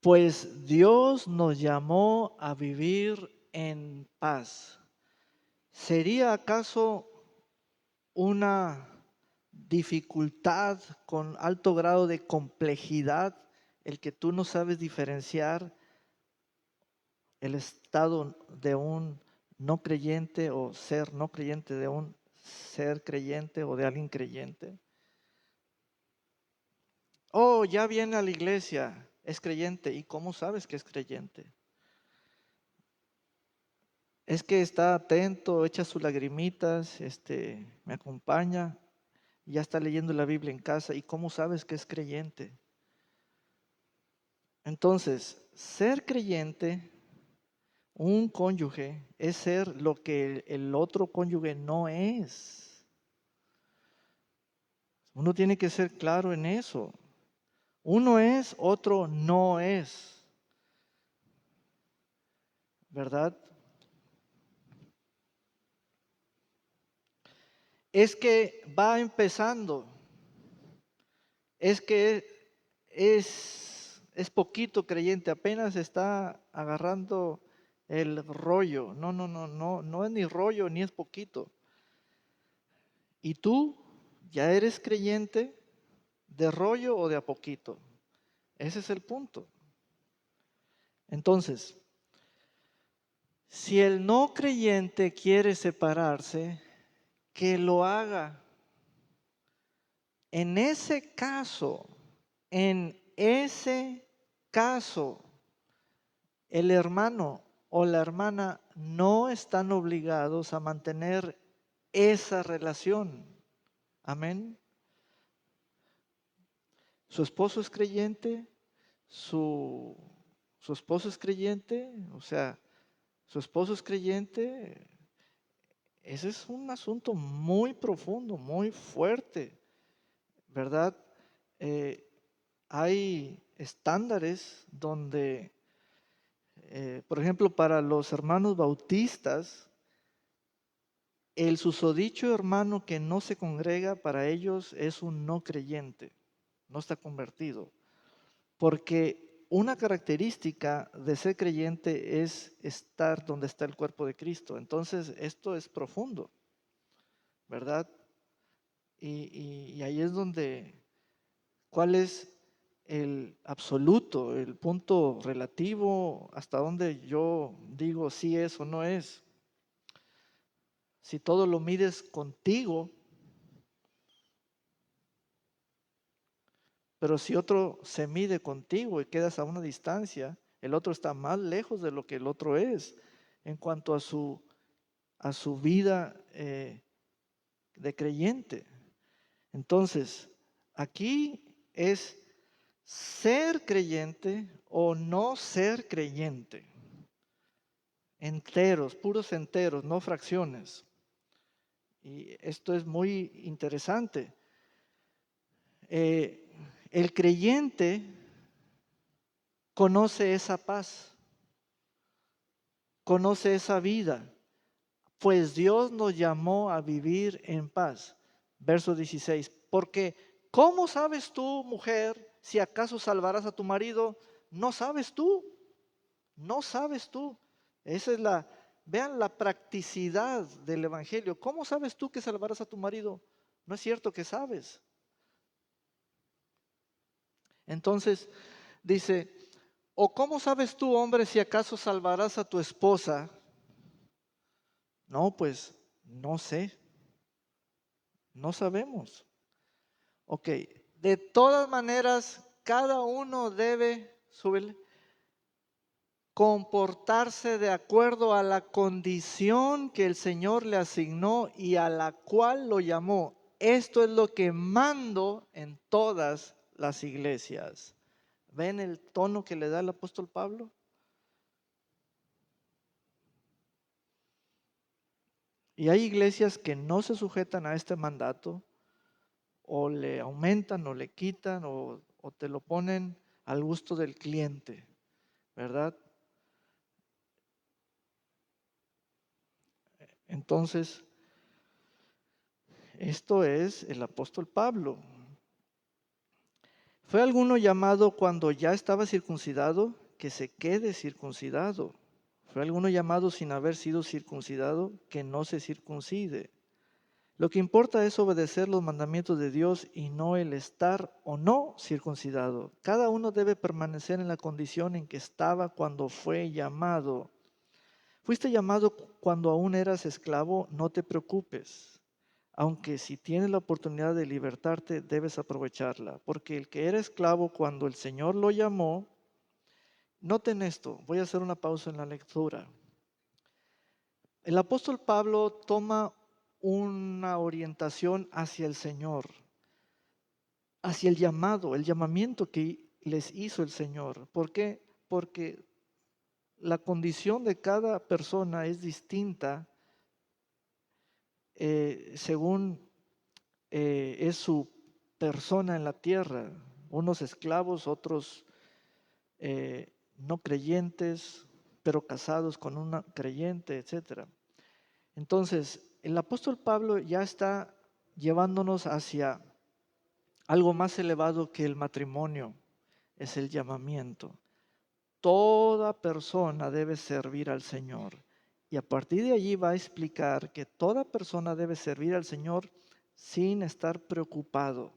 Pues Dios nos llamó a vivir en paz. ¿Sería acaso una dificultad con alto grado de complejidad el que tú no sabes diferenciar el estado de un no creyente o ser no creyente de un ser creyente o de alguien creyente? Oh, ya viene a la iglesia, es creyente. ¿Y cómo sabes que es creyente? Es que está atento, echa sus lagrimitas, me acompaña, ya está leyendo la Biblia en casa. ¿Y cómo sabes que es creyente? Entonces, ser creyente, un cónyuge, es ser lo que el otro cónyuge no es. Uno tiene que ser claro en eso. Uno es, otro no es. ¿Verdad? Es que va empezando. Es que es poquito creyente, apenas está agarrando el rollo. No, no, no, no, no es ni rollo ni es poquito. ¿Y tú ya eres creyente de rollo o de a poquito? Ese es el punto. Entonces, si el no creyente quiere separarse, que lo haga. En ese caso, el hermano o la hermana no están obligados a mantener esa relación. Amén. Su esposo es creyente, su esposo es creyente, o sea, su esposo es creyente. Ese es un asunto muy profundo, muy fuerte, ¿verdad? Hay estándares donde, por ejemplo, para los hermanos bautistas, el susodicho hermano que no se congrega para ellos es un no creyente, no está convertido. Porque una característica de ser creyente es estar donde está el cuerpo de Cristo. Entonces, esto es profundo, ¿verdad? Y ahí es donde, ¿cuál es el absoluto, el punto relativo, hasta donde yo digo si es o no es? Si todo lo mides contigo, pero si otro se mide contigo y quedas a una distancia, el otro está más lejos de lo que el otro es en cuanto a su vida de creyente. Entonces, aquí es ser creyente o no ser creyente. Enteros, puros enteros, no fracciones. Y esto es muy interesante. El creyente conoce esa paz, conoce esa vida, pues Dios nos llamó a vivir en paz. Verso 16, porque ¿cómo sabes tú, mujer, si acaso salvarás a tu marido? No sabes tú, no sabes tú. Esa es vean la practicidad del Evangelio. ¿Cómo sabes tú que salvarás a tu marido? No es cierto que sabes. Entonces dice, ¿o cómo sabes tú, hombre, si acaso salvarás a tu esposa? No, pues no sé, no sabemos. Ok, de todas maneras, cada uno debe, súbele, comportarse de acuerdo a la condición que el Señor le asignó y a la cual lo llamó. Esto es lo que mando en todas las iglesias. ¿Ven el tono que le da el apóstol Pablo? Y hay iglesias que no se sujetan a este mandato, o le aumentan o le quitan o te lo ponen al gusto del cliente, ¿verdad? Entonces, esto es el apóstol Pablo. ¿Fue alguno llamado cuando ya estaba circuncidado? Que se quede circuncidado. ¿Fue alguno llamado sin haber sido circuncidado? Que no se circuncide. Lo que importa es obedecer los mandamientos de Dios y no el estar o no circuncidado. Cada uno debe permanecer en la condición en que estaba cuando fue llamado. Fuiste llamado cuando aún eras esclavo, no te preocupes. Aunque si tienes la oportunidad de libertarte, debes aprovecharla. Porque el que era esclavo cuando el Señor lo llamó, noten esto, voy a hacer una pausa en la lectura. El apóstol Pablo toma una orientación hacia el Señor, hacia el llamado, el llamamiento que les hizo el Señor. ¿Por qué? Porque la condición de cada persona es distinta según es su persona en la tierra. Unos esclavos, otros no creyentes, pero casados con una creyente, etc. Entonces, el apóstol Pablo ya está llevándonos hacia algo más elevado que el matrimonio, es el llamamiento. Toda persona debe servir al Señor. Y a partir de allí va a explicar que toda persona debe servir al Señor sin estar preocupado.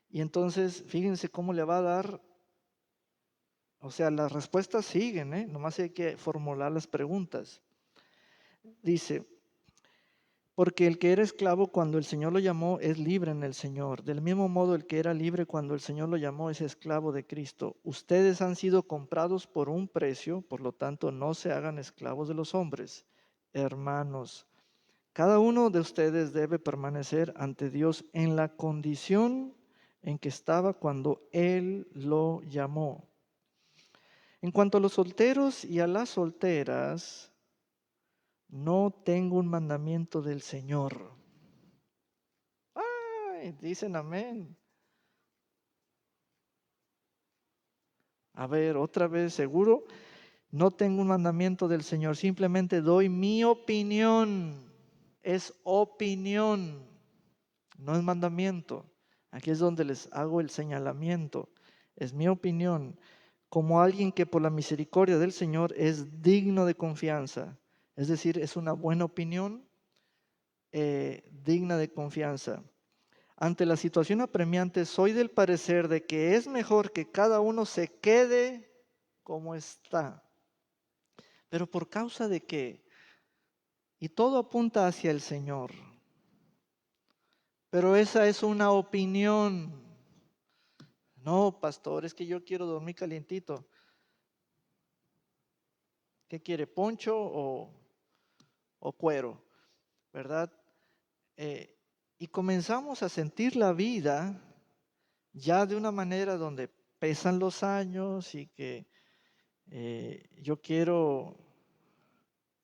Y entonces, fíjense cómo le va a dar, o sea, las respuestas siguen, nomás hay que formular las preguntas. Dice, porque el que era esclavo cuando el Señor lo llamó es libre en el Señor. Del mismo modo, el que era libre cuando el Señor lo llamó es esclavo de Cristo. Ustedes han sido comprados por un precio, por lo tanto, no se hagan esclavos de los hombres. Hermanos, cada uno de ustedes debe permanecer ante Dios en la condición en que estaba cuando Él lo llamó. En cuanto a los solteros y a las solteras, no tengo un mandamiento del Señor. Ay, dicen amén. A ver, otra vez, seguro. No tengo un mandamiento del Señor, simplemente doy mi opinión. Es opinión, no es mandamiento. Aquí es donde les hago el señalamiento. Es mi opinión, como alguien que por la misericordia del Señor es digno de confianza. Es decir, es una buena opinión, digna de confianza. Ante la situación apremiante, soy del parecer de que es mejor que cada uno se quede como está. ¿Pero por causa de qué? Y todo apunta hacia el Señor. Pero esa es una opinión. No, pastor, es que yo quiero dormir calientito. ¿Qué quiere, poncho o cuero? ¿Verdad? Y comenzamos a sentir la vida ya de una manera donde pesan los años y que yo quiero,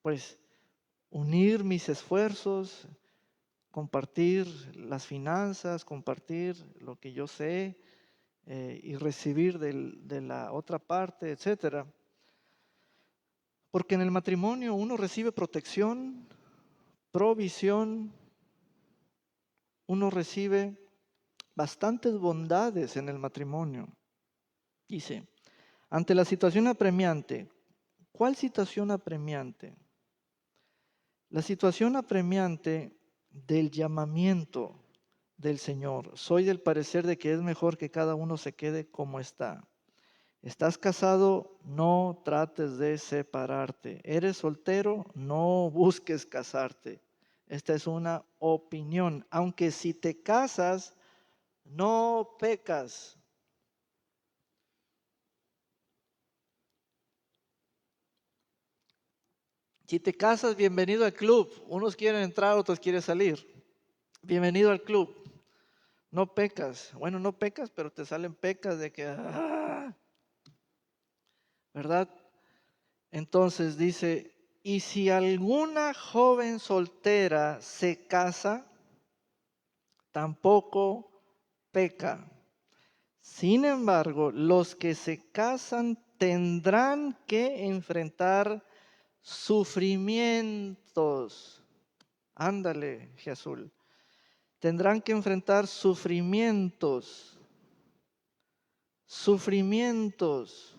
pues, unir mis esfuerzos, compartir las finanzas, compartir lo que yo sé y recibir de la otra parte, etcétera. Porque en el matrimonio uno recibe protección, provisión, uno recibe bastantes bondades en el matrimonio. Dice, ante la situación apremiante, ¿cuál situación apremiante? La situación apremiante del llamamiento del Señor. Soy del parecer de que es mejor que cada uno se quede como está. ¿Estás casado? No trates de separarte. ¿Eres soltero? No busques casarte. Esta es una opinión. Aunque si te casas, no pecas. Si te casas, bienvenido al club. Unos quieren entrar, otros quieren salir. Bienvenido al club. No pecas. Bueno, no pecas, pero te salen pecas de que, ¿verdad? Entonces dice, y si alguna joven soltera se casa, tampoco peca. Sin embargo, los que se casan tendrán que enfrentar sufrimientos. Ándale, Jesús. Tendrán que enfrentar sufrimientos. Sufrimientos.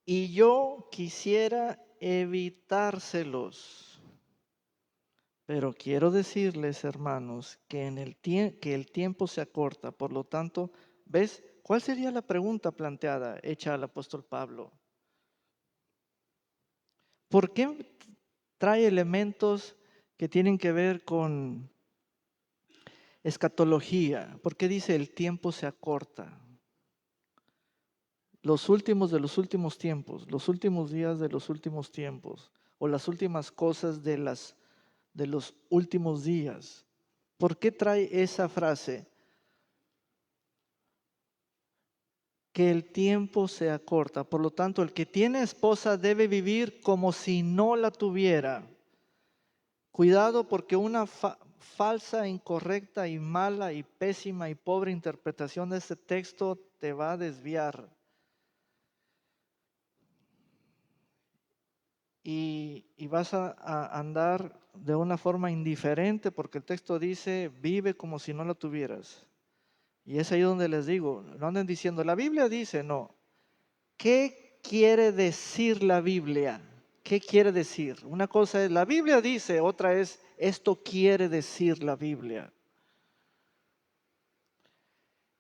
Y yo quisiera evitárselos. Pero quiero decirles, hermanos, que, que el tiempo se acorta. Por lo tanto, ¿ves? ¿Cuál sería la pregunta planteada, hecha al apóstol Pablo? ¿Por qué trae elementos que tienen que ver con escatología? ¿Por qué dice el tiempo se acorta? Los últimos de los últimos tiempos, los últimos días de los últimos tiempos, o las últimas cosas de los últimos días. ¿Por qué trae esa frase? Que el tiempo se acorta. Por lo tanto, el que tiene esposa debe vivir como si no la tuviera. Cuidado, porque una falsa, incorrecta y mala y pésima y pobre interpretación de este texto te va a desviar. Y vas a andar de una forma indiferente, porque el texto dice, vive como si no la tuvieras. Y es ahí donde les digo, no anden diciendo, la Biblia dice, no. ¿Qué quiere decir la Biblia? ¿Qué quiere decir? Una cosa es, la Biblia dice, otra es, esto quiere decir la Biblia.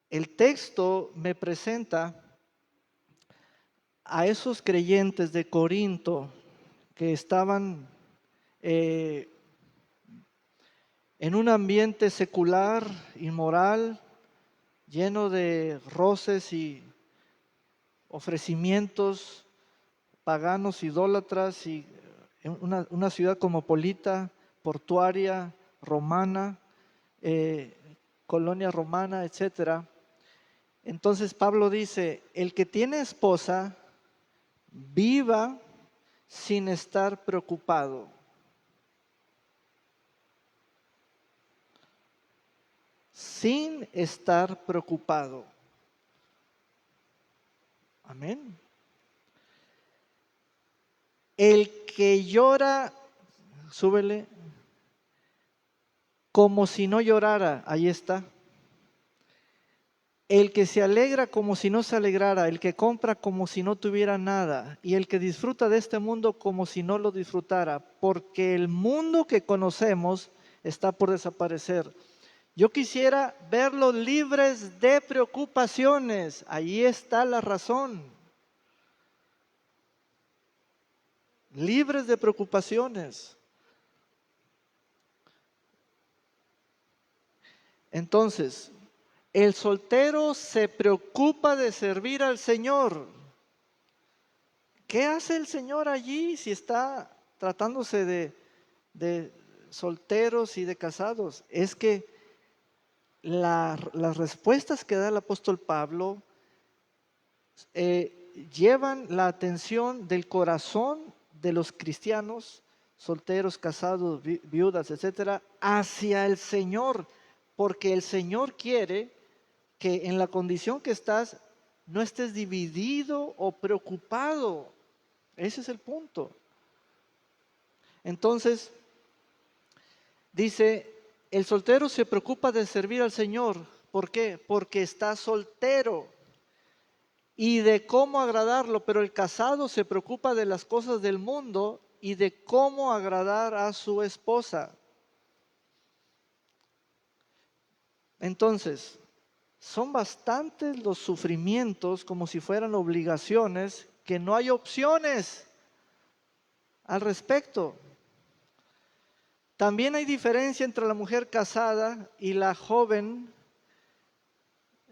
El texto me presenta a esos creyentes de Corinto que estaban en un ambiente secular, inmoral, lleno de roces y ofrecimientos paganos, idólatras, y una ciudad cosmopolita, portuaria, romana, colonia romana, etcétera. Entonces Pablo dice, el que tiene esposa, viva sin estar preocupado. Sin estar preocupado. Amén. El que llora, súbele, como si no llorara, ahí está. El que se alegra como si no se alegrara, el que compra como si no tuviera nada, y el que disfruta de este mundo como si no lo disfrutara, porque el mundo que conocemos está por desaparecer. Yo quisiera verlos libres de preocupaciones, ahí está la razón. Libres de preocupaciones. Entonces, el soltero se preocupa de servir al Señor. ¿Qué hace el Señor allí si está tratándose de solteros y de casados? Es que las respuestas que da el apóstol Pablo llevan la atención del corazón de los cristianos, solteros, casados, viudas, etcétera, hacia el Señor, porque el Señor quiere que en la condición que estás no estés dividido o preocupado. Ese es el punto. Entonces, dice, el soltero se preocupa de servir al Señor. ¿Por qué? Porque está soltero y de cómo agradarlo, pero el casado se preocupa de las cosas del mundo y de cómo agradar a su esposa. Entonces, son bastantes los sufrimientos como si fueran obligaciones, que no hay opciones al respecto. También hay diferencia entre la mujer casada y la joven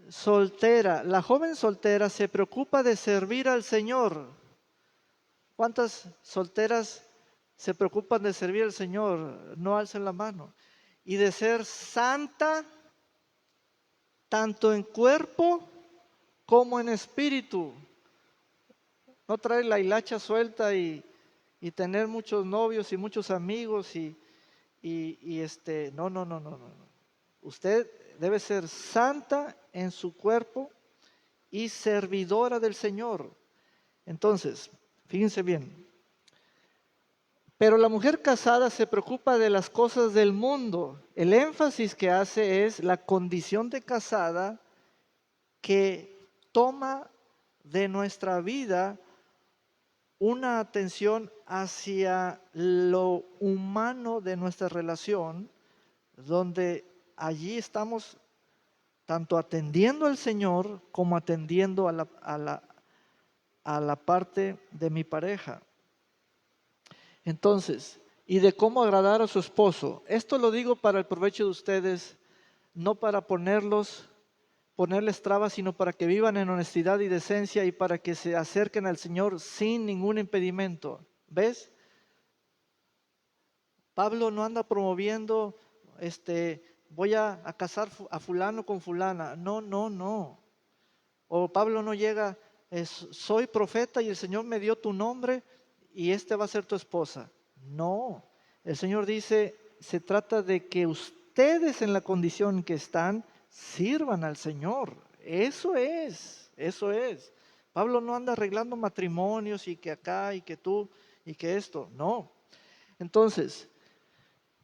soltera. La joven soltera se preocupa de servir al Señor. ¿Cuántas solteras se preocupan de servir al Señor? No alcen la mano. Y de ser santa, tanto en cuerpo como en espíritu. No traer la hilacha suelta y tener muchos novios y muchos amigos y no. Usted debe ser santa en su cuerpo y servidora del Señor. Entonces, fíjense bien. Pero la mujer casada se preocupa de las cosas del mundo. El énfasis que hace es la condición de casada que toma de nuestra vida una atención hacia lo humano de nuestra relación, donde allí estamos tanto atendiendo al Señor como atendiendo a la parte de mi pareja. Entonces, y de cómo agradar a su esposo. Esto lo digo para el provecho de ustedes, no para ponerles trabas, sino para que vivan en honestidad y decencia y para que se acerquen al Señor sin ningún impedimento. ¿Ves? Pablo no anda promoviendo, voy a casar a fulano con fulana. No, no, no. O Pablo no llega, soy profeta y el Señor me dio tu nombre y va a ser tu esposa. No, el Señor dice, se trata de que ustedes en la condición que están sirvan al Señor. Eso es, eso es. Pablo no anda arreglando matrimonios y que acá y que tú y que esto, no. Entonces,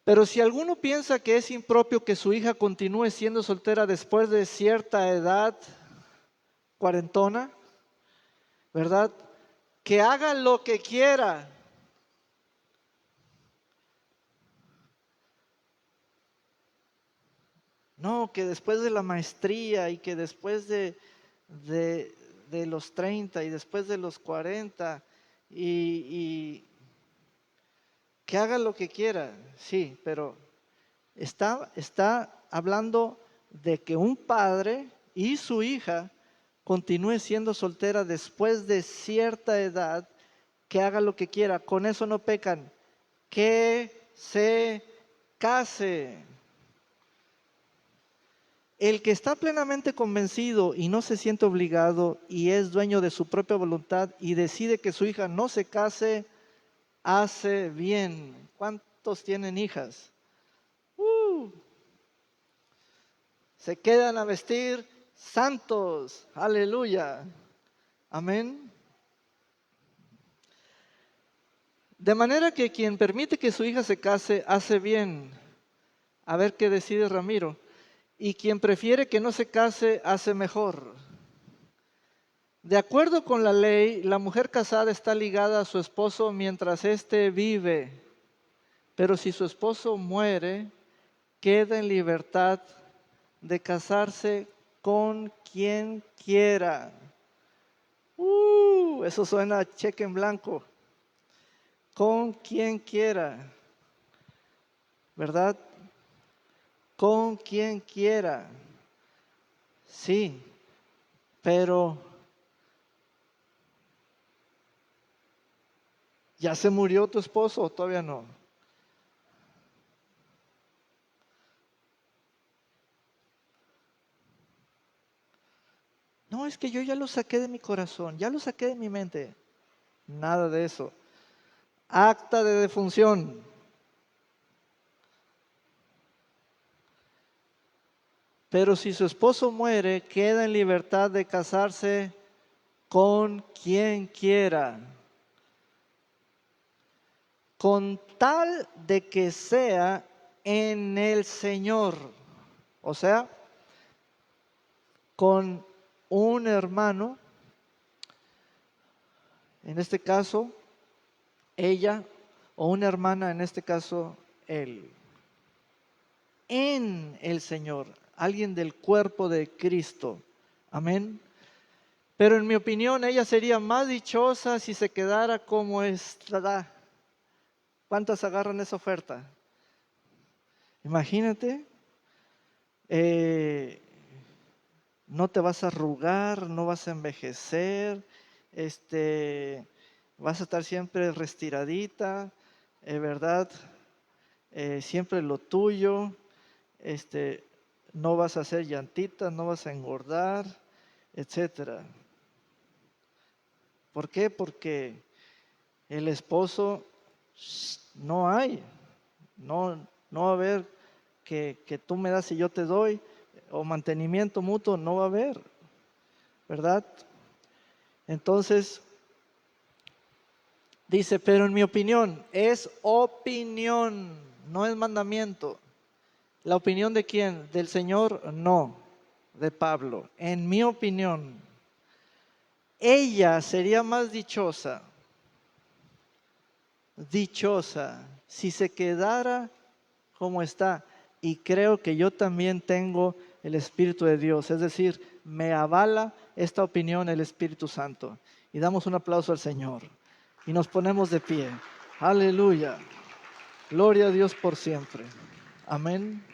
pero si alguno piensa que es impropio que su hija continúe siendo soltera después de cierta edad, cuarentona, ¿verdad? Que haga lo que quiera. No, que después de la maestría y que después de los 30 y después de los 40 y que haga lo que quiera. Sí, pero está hablando de que un padre y su hija continúe siendo soltera después de cierta edad, que haga lo que quiera. Con eso no pecan. Que se case. El que está plenamente convencido y no se siente obligado y es dueño de su propia voluntad y decide que su hija no se case, hace bien. ¿Cuántos tienen hijas? Se quedan a vestir santos. Aleluya. Amén. De manera que quien permite que su hija se case, hace bien. A ver qué decide Ramiro. Y quien prefiere que no se case, hace mejor. De acuerdo con la ley, la mujer casada está ligada a su esposo mientras éste vive. Pero si su esposo muere, queda en libertad de casarse con quien quiera. Eso suena a cheque en blanco. Con quien quiera. ¿Verdad? Con quien quiera. Sí, pero ¿ya se murió tu esposo o todavía no? No, es que yo ya lo saqué de mi corazón, ya lo saqué de mi mente. Nada de eso. Acta de defunción. Pero si su esposo muere, queda en libertad de casarse con quien quiera, con tal de que sea en el Señor. O sea, con un hermano, en este caso, ella, o una hermana, en este caso, él. En el Señor, alguien del cuerpo de Cristo. Amén. Pero en mi opinión, ella sería más dichosa si se quedara como está. ¿Cuántas agarran esa oferta? Imagínate, no te vas a arrugar, no vas a envejecer, vas a estar siempre restiradita, ¿verdad? Siempre lo tuyo, no vas a hacer llantitas, no vas a engordar, etcétera. ¿Por qué? Porque el esposo no hay, no va a haber que tú me das y yo te doy, o mantenimiento mutuo, no va a haber, ¿verdad? Entonces, dice, pero en mi opinión, es opinión, no es mandamiento. ¿La opinión de quién? ¿Del Señor? No, de Pablo. En mi opinión, ella sería más dichosa dichosa si se quedara como está. Y creo que yo también tengo el Espíritu de Dios, es decir, me avala esta opinión el Espíritu Santo. Y damos un aplauso al Señor y nos ponemos de pie. Aleluya. Gloria a Dios por siempre. Amén.